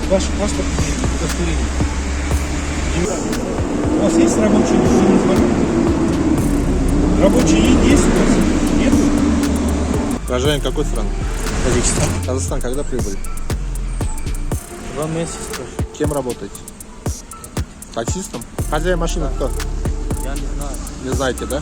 ваш паспорт и удостоверение. У вас есть рабочий документ? Рабочий есть у вас? Нет? Гражданин какой страны? Казахстан. Казахстан, когда прибыли? 2 месяца тоже. Кем работаете? Таксистом? Хозяин машины кто? Я не знаю. Не знаете, да?